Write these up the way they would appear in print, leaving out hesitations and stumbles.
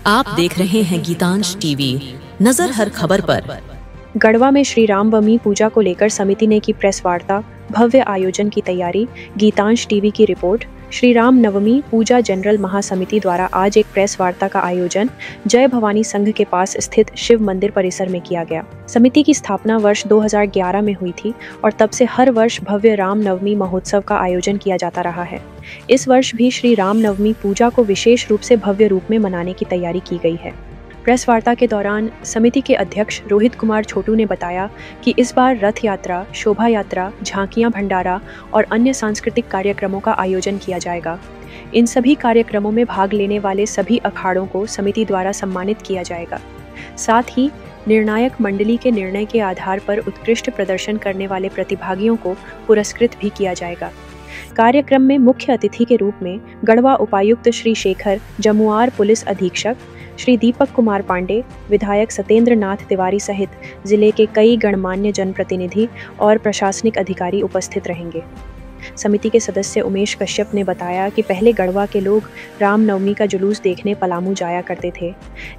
आप देख रहे हैं गीतांश टीवी, नजर हर खबर पर। गढ़वा में श्री रामनवमी पूजा को लेकर समिति ने की प्रेस वार्ता, भव्य आयोजन की तैयारी। गीतांश टीवी की रिपोर्ट। श्री रामनवमी पूजा जनरल महासमिति द्वारा आज एक प्रेस वार्ता का आयोजन जय भवानी संघ के पास स्थित शिव मंदिर परिसर में किया गया। समिति की स्थापना वर्ष 2011 में हुई थी और तब से हर वर्ष भव्य रामनवमी महोत्सव का आयोजन किया जाता रहा है। इस वर्ष भी श्री रामनवमी पूजा को विशेष रूप से भव्य रूप में मनाने की तैयारी की गई है। प्रेस वार्ता के दौरान समिति के अध्यक्ष रोहित कुमार छोटू ने बताया कि इस बार रथ यात्रा, शोभा यात्रा, झांकियां, भंडारा और अन्य सांस्कृतिक कार्यक्रमों का आयोजन किया जाएगा। इन सभी कार्यक्रमों में भाग लेने वाले सभी अखाड़ों को समिति द्वारा सम्मानित किया जाएगा। साथ ही निर्णायक मंडली के निर्णय के आधार पर उत्कृष्ट प्रदर्शन करने वाले प्रतिभागियों को पुरस्कृत भी किया जाएगा। कार्यक्रम में मुख्य अतिथि के रूप में गढ़वा उपायुक्त श्री शेखर, जमुआर पुलिस अधीक्षक श्री दीपक कुमार पांडे, विधायक सत्येंद्र नाथ तिवारी सहित जिले के कई गणमान्य जनप्रतिनिधि और प्रशासनिक अधिकारी उपस्थित रहेंगे। समिति के सदस्य उमेश कश्यप ने बताया कि पहले गढ़वा के लोग रामनवमी का जुलूस देखने पलामू जाया करते थे,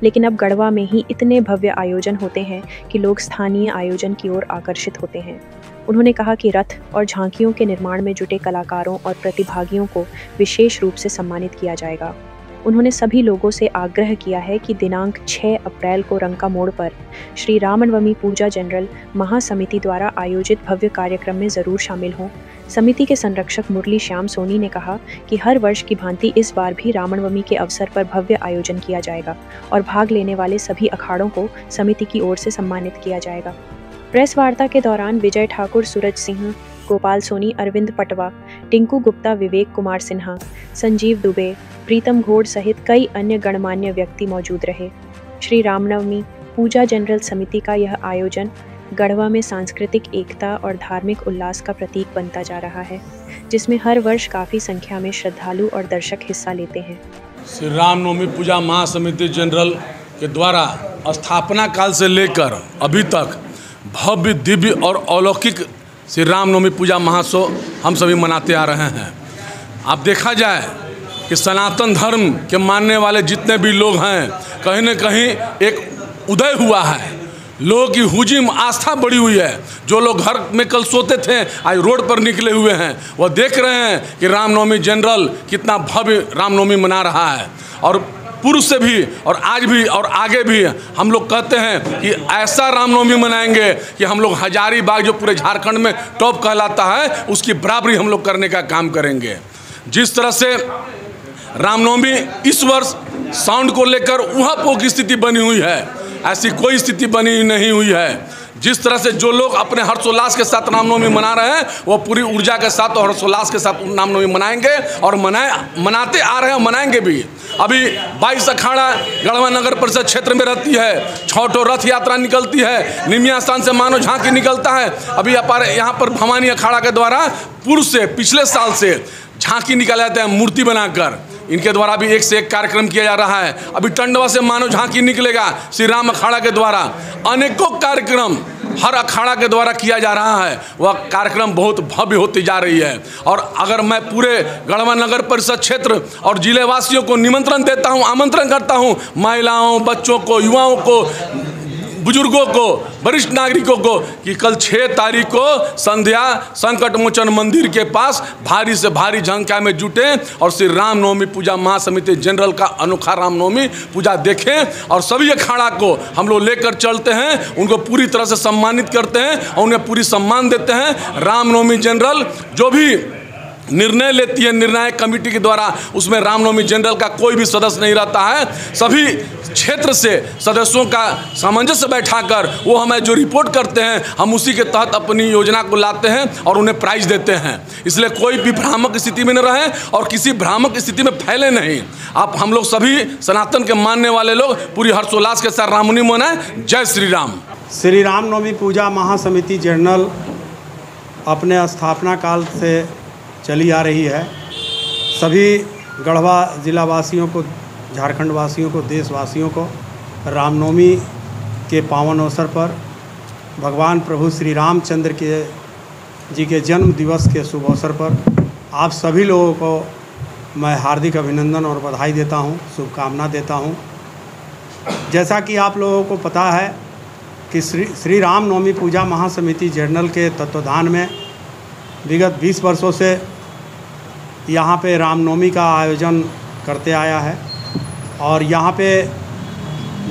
लेकिन अब गढ़वा में ही इतने भव्य आयोजन होते हैं कि लोग स्थानीय आयोजन की ओर आकर्षित होते हैं। उन्होंने कहा कि रथ और झांकियों के निर्माण में जुटे कलाकारों और प्रतिभागियों को विशेष रूप से सम्मानित किया जाएगा। उन्होंने सभी लोगों से आग्रह किया है कि दिनांक 6 अप्रैल को रंका मोड़ पर श्री रामनवमी पूजा जनरल महासमिति द्वारा आयोजित भव्य कार्यक्रम में जरूर शामिल हों। समिति के संरक्षक मुरली श्याम सोनी ने कहा कि हर वर्ष की भांति इस बार भी रामनवमी के अवसर पर भव्य आयोजन किया जाएगा और भाग लेने वाले सभी अखाड़ों को समिति की ओर से सम्मानित किया जाएगा। प्रेस वार्ता के दौरान विजय ठाकुर, सूरज सिंह, गोपाल सोनी, अरविंद पटवा, टिंकू गुप्ता, विवेक कुमार सिन्हा, संजीव दुबे, प्रीतम घोड़ सहित कई अन्य गणमान्य व्यक्ति मौजूद रहे। श्री रामनवमी पूजा जनरल समिति का यह आयोजन गढ़वा में सांस्कृतिक एकता और धार्मिक उल्लास का प्रतीक बनता जा रहा है, जिसमें हर वर्ष काफ़ी संख्या में श्रद्धालु और दर्शक हिस्सा लेते हैं। श्री रामनवमी पूजा महासमिति जनरल के द्वारा स्थापना काल से लेकर अभी तक भव्य, दिव्य और अलौकिक श्री रामनवमी पूजा महोत्सव हम सभी मनाते आ रहे हैं। अब देखा जाए कि सनातन धर्म के मानने वाले जितने भी लोग हैं, कहीं न कहीं एक उदय हुआ है, लोगों की हुजीम आस्था बढ़ी हुई है। जो लोग घर में कल सोते थे आज रोड पर निकले हुए हैं, वह देख रहे हैं कि रामनवमी जनरल कितना भव्य रामनवमी मना रहा है। और पूर्व से भी और आज भी और आगे भी हम लोग कहते हैं कि ऐसा रामनवमी मनाएंगे कि हम लोग हजारीबाग जो पूरे झारखंड में टॉप कहलाता है, उसकी बराबरी हम लोग करने का काम करेंगे। जिस तरह से रामनवमी इस वर्ष साउंड को लेकर ऊहापोह की स्थिति बनी हुई है, ऐसी कोई स्थिति बनी नहीं हुई है। जिस तरह से जो लोग अपने हर्षोल्लास के साथ रामनवमी मना रहे हैं, वो पूरी ऊर्जा के साथ और हर्षोल्लास के साथ रामनवमी मनाएंगे और मनाते आ रहे हैं, मनाएंगे भी। अभी 22 अखाड़ा गढ़वा नगर परिषद क्षेत्र में रहती है, 6 रथ यात्रा निकलती है, निमिया स्थान से मानो झांकी निकलता है। अभी यहाँ पर भवानी अखाड़ा के द्वारा पूर्व से पिछले साल से झांकी निकाले जाते हैं मूर्ति बनाकर। इनके द्वारा भी एक से एक कार्यक्रम किया जा रहा है। अभी टंडवा से मानो झांकी निकलेगा श्री राम अखाड़ा के द्वारा। अनेकों कार्यक्रम हर अखाड़ा के द्वारा किया जा रहा है। वह कार्यक्रम बहुत भव्य होती जा रही है। और अगर मैं पूरे गढ़वा नगर परिषद क्षेत्र और जिले वासियों को निमंत्रण देता हूं, आमंत्रण करता हूं, महिलाओं, बच्चों को, युवाओं को, बुजुर्गों को, वरिष्ठ नागरिकों को, कि कल 6 तारीख को संध्या संकट मोचन मंदिर के पास भारी से भारी संख्या में जुटें और श्री रामनवमी पूजा महासमिति जनरल का अनोखा रामनवमी पूजा देखें। और सभी अखाड़ा को हम लोग लेकर चलते हैं, उनको पूरी तरह से सम्मानित करते हैं और उन्हें पूरी सम्मान देते हैं। रामनवमी जनरल जो भी निर्णय लेती है निर्णायक कमेटी के द्वारा, उसमें रामनवमी जनरल का कोई भी सदस्य नहीं रहता है। सभी क्षेत्र से सदस्यों का सामंजस्य बैठाकर वो हमें जो रिपोर्ट करते हैं, हम उसी के तहत अपनी योजना को लाते हैं और उन्हें प्राइज देते हैं। इसलिए कोई भी भ्रामक स्थिति में न रहे और किसी भ्रामक स्थिति में फैले नहीं। आप हम लोग सभी सनातन के मानने वाले लोग पूरी हर्षोल्लास के साथ रामनवमी मनाएं। जय श्री राम। श्री रामनवमी पूजा महासमिति जनरल अपने स्थापना काल से चली आ रही है। सभी गढ़वा जिला वासियों को, झारखंड वासियों को, देशवासियों को रामनवमी के पावन अवसर पर भगवान प्रभु श्री रामचंद्र जी के जन्म दिवस के शुभ अवसर पर आप सभी लोगों को मैं हार्दिक अभिनंदन और बधाई देता हूं, शुभकामना देता हूं। जैसा कि आप लोगों को पता है कि श्री रामनवमी पूजा महासमिति जनरल के तत्वाधान में विगत 20 वर्षों से यहाँ पे रामनवमी का आयोजन करते आया है और यहाँ पे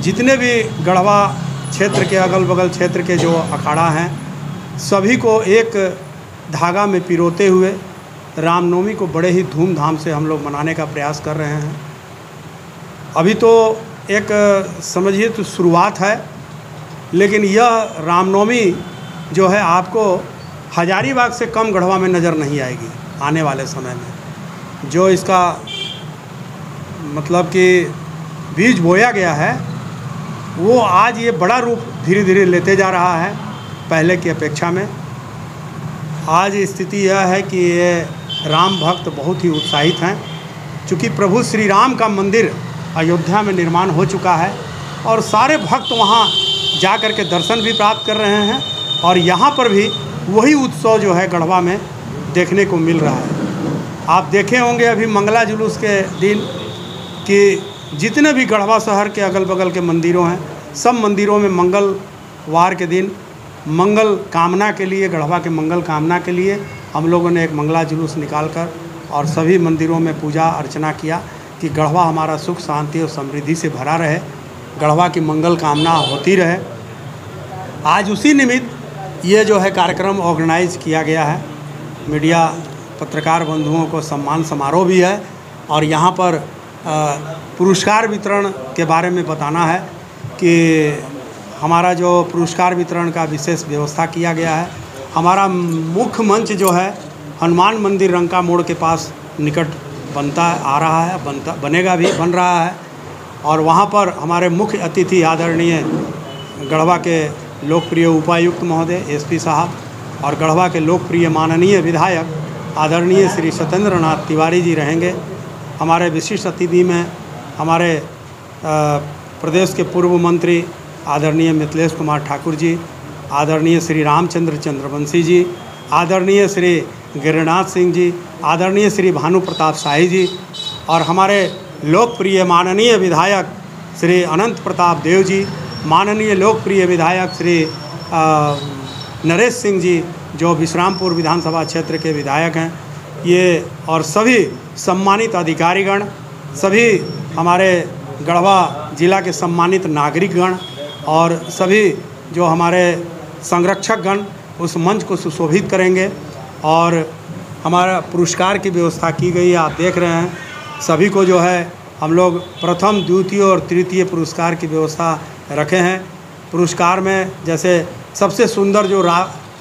जितने भी गढ़वा क्षेत्र के अगल बगल क्षेत्र के जो अखाड़ा हैं सभी को एक धागा में पिरोते हुए रामनवमी को बड़े ही धूमधाम से हम लोग मनाने का प्रयास कर रहे हैं। अभी तो एक समझिए तो शुरुआत है, लेकिन यह रामनवमी जो है आपको हजारीबाग से कम गढ़वा में नज़र नहीं आएगी आने वाले समय में। जो इसका मतलब कि बीज बोया गया है वो आज ये बड़ा रूप धीरे धीरे लेते जा रहा है पहले की अपेक्षा में। आज स्थिति यह है कि ये राम भक्त बहुत ही उत्साहित हैं, चूँकि प्रभु श्री राम का मंदिर अयोध्या में निर्माण हो चुका है और सारे भक्त वहाँ जा कर के दर्शन भी प्राप्त कर रहे हैं और यहाँ पर भी वही उत्सव जो है गढ़वा में देखने को मिल रहा है। आप देखे होंगे अभी मंगला जुलूस के दिन कि जितने भी गढ़वा शहर के अगल बगल के मंदिरों हैं सब मंदिरों में मंगलवार के दिन मंगल कामना के लिए, गढ़वा के मंगल कामना के लिए हम लोगों ने एक मंगला जुलूस निकाल कर और सभी मंदिरों में पूजा अर्चना किया कि गढ़वा हमारा सुख शांति और समृद्धि से भरा रहे, गढ़वा की मंगल कामना होती रहे। आज उसी निमित्त ये जो है कार्यक्रम ऑर्गेनाइज किया गया है। मीडिया पत्रकार बंधुओं को सम्मान समारोह भी है और यहाँ पर पुरस्कार वितरण के बारे में बताना है कि हमारा जो पुरस्कार वितरण का विशेष व्यवस्था किया गया है। हमारा मुख्य मंच जो है हनुमान मंदिर रंका मोड़ के पास निकट आ रहा है, बनेगा भी, बन रहा है और वहाँ पर हमारे मुख्य अतिथि आदरणीय गढ़वा के लोकप्रिय उपायुक्त महोदय एसपी साहब और गढ़वा के लोकप्रिय माननीय विधायक आदरणीय श्री सत्येंद्र नाथ तिवारी जी रहेंगे। हमारे विशिष्ट अतिथि में हमारे प्रदेश के पूर्व मंत्री आदरणीय मिथिलेश कुमार ठाकुर जी, आदरणीय श्री रामचंद्र चंद्रवंशी जी, आदरणीय श्री गिरिनाथ सिंह जी, आदरणीय श्री भानु प्रताप शाही जी और हमारे लोकप्रिय माननीय विधायक श्री अनंत प्रताप देव जी, माननीय लोकप्रिय विधायक श्री नरेश सिंह जी जो विश्रामपुर विधानसभा क्षेत्र के विधायक हैं, ये और सभी सम्मानित अधिकारीगण, सभी हमारे गढ़वा जिला के सम्मानित नागरिकगण और सभी जो हमारे संरक्षकगण उस मंच को सुशोभित करेंगे और हमारा पुरस्कार की व्यवस्था की गई है। आप देख रहे हैं सभी को जो है हम लोग प्रथम, द्वितीय और तृतीय पुरस्कार की व्यवस्था रखे हैं। पुरस्कार में जैसे सबसे सुंदर जो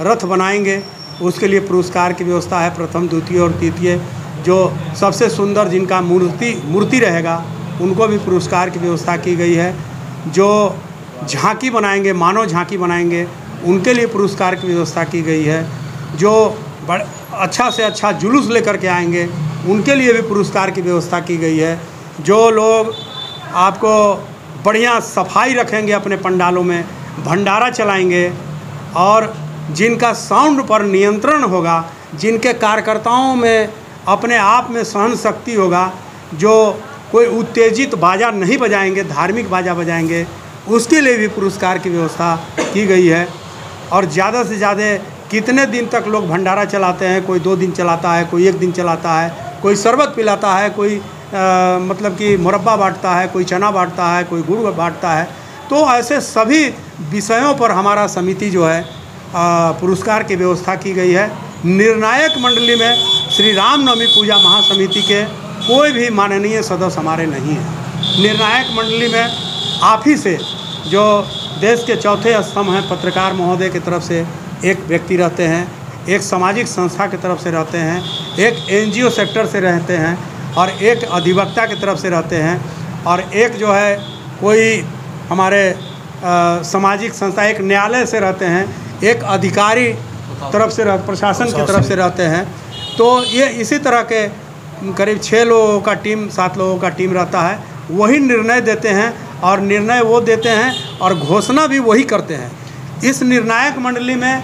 रथ बनाएंगे उसके लिए पुरस्कार की व्यवस्था है प्रथम, द्वितीय और तृतीय। जो सबसे सुंदर जिनका मूर्ति रहेगा उनको भी पुरस्कार की व्यवस्था की गई है। जो झांकी बनाएंगे, मानव झांकी बनाएंगे, उनके लिए पुरस्कार की व्यवस्था की गई है। जो अच्छा से अच्छा जुलूस लेकर के आएंगे उनके लिए भी पुरस्कार की व्यवस्था की गई है। जो लोग आपको बढ़िया सफाई रखेंगे अपने पंडालों में, भंडारा चलाएंगे और जिनका साउंड पर नियंत्रण होगा, जिनके कार्यकर्ताओं में अपने आप में सहन शक्ति होगा, जो कोई उत्तेजित बाजा नहीं बजाएंगे, धार्मिक बाजा बजाएंगे, उसके लिए भी पुरस्कार की व्यवस्था की गई है। और ज़्यादा से ज़्यादा कितने दिन तक लोग भंडारा चलाते हैं, कोई 2 दिन चलाता है, कोई 1 दिन चलाता है, कोई शरबत पिलाता है, कोई मतलब कि मुरब्बा बांटता है, कोई चना बांटता है, कोई गुड़ बांटता है। तो ऐसे सभी विषयों पर हमारा समिति जो है पुरस्कार की व्यवस्था की गई है। निर्णायक मंडली में श्री रामनवमी पूजा महासमिति के कोई भी माननीय सदस्य हमारे नहीं हैं। निर्णायक मंडली में आप ही से जो देश के चौथे स्तंभ हैं पत्रकार महोदय की तरफ से एक व्यक्ति रहते हैं, एक सामाजिक संस्था की तरफ से रहते हैं, एक एनजीओ सेक्टर से रहते हैं और एक अधिवक्ता की तरफ से रहते हैं और एक जो है कोई हमारे सामाजिक संस्था, एक न्यायालय से रहते हैं, एक अधिकारी तरफ से प्रशासन की तरफ से रहते हैं। तो ये इसी तरह के करीब 6 लोगों का टीम, 7 लोगों का टीम रहता है। वही निर्णय देते हैं और निर्णय वो देते हैं और घोषणा भी वही करते हैं। इस निर्णायक मंडली में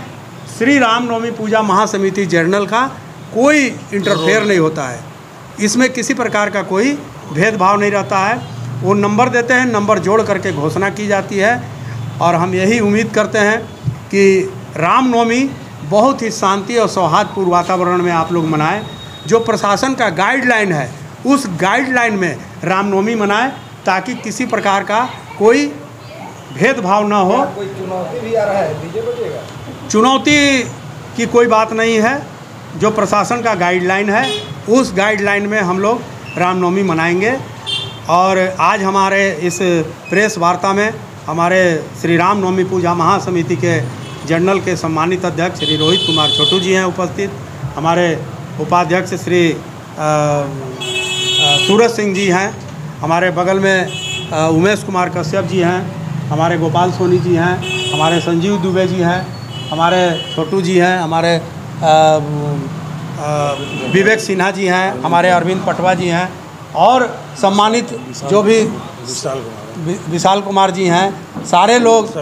श्री रामनवमी पूजा महासमिति जनरल का कोई इंटरफेयर नहीं होता है। इसमें किसी प्रकार का कोई भेदभाव नहीं रहता है वो नंबर देते हैं, नंबर जोड़ करके घोषणा की जाती है। और हम यही उम्मीद करते हैं कि रामनवमी बहुत ही शांति और सौहार्दपूर्ण वातावरण में आप लोग मनाएं। जो प्रशासन का गाइडलाइन है उस गाइडलाइन में रामनवमी मनाएं, ताकि किसी प्रकार का कोई भेदभाव ना हो। कोई चुनौती भी आ रहा है, डीजे बजेगा? चुनौती की कोई बात नहीं है। जो प्रशासन का गाइडलाइन है उस गाइडलाइन में हम लोग रामनवमी मनाएंगे। और आज हमारे इस प्रेस वार्ता में हमारे श्री राम नवमी पूजा महासमिति के जनरल के सम्मानित अध्यक्ष श्री रोहित कुमार छोटू जी हैं उपस्थित। हमारे उपाध्यक्ष श्री सूरज सिंह जी हैं। हमारे बगल में उमेश कुमार कश्यप जी हैं। हमारे गोपाल सोनी जी हैं। हमारे संजीव दुबे जी हैं। हमारे छोटू जी हैं। हमारे विवेक सिन्हा जी हैं। हमारे अरविंद पटवा जी हैं। और सम्मानित जो भी विशाल कुमार जी हैं, सारे लोग,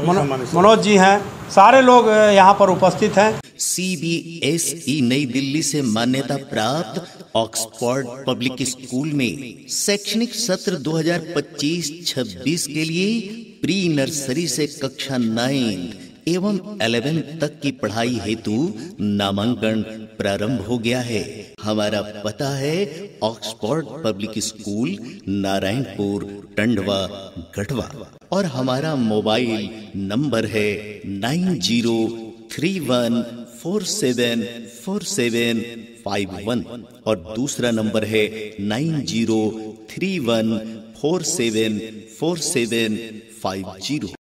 मनोज जी हैं, सारे लोग यहाँ पर उपस्थित हैं। CBSE नई दिल्ली से मान्यता प्राप्त ऑक्सफोर्ड पब्लिक स्कूल में शैक्षणिक सत्र 2025-26 के लिए प्री नर्सरी से कक्षा 9 एवं 11 तक की पढ़ाई हेतु नामांकन प्रारंभ हो गया है। हमारा पता है Oxford public school, Narayanpur, Tandwa, Garhwa. और हमारा मोबाइल नंबर है 9031474751 और दूसरा नंबर है 9031474750।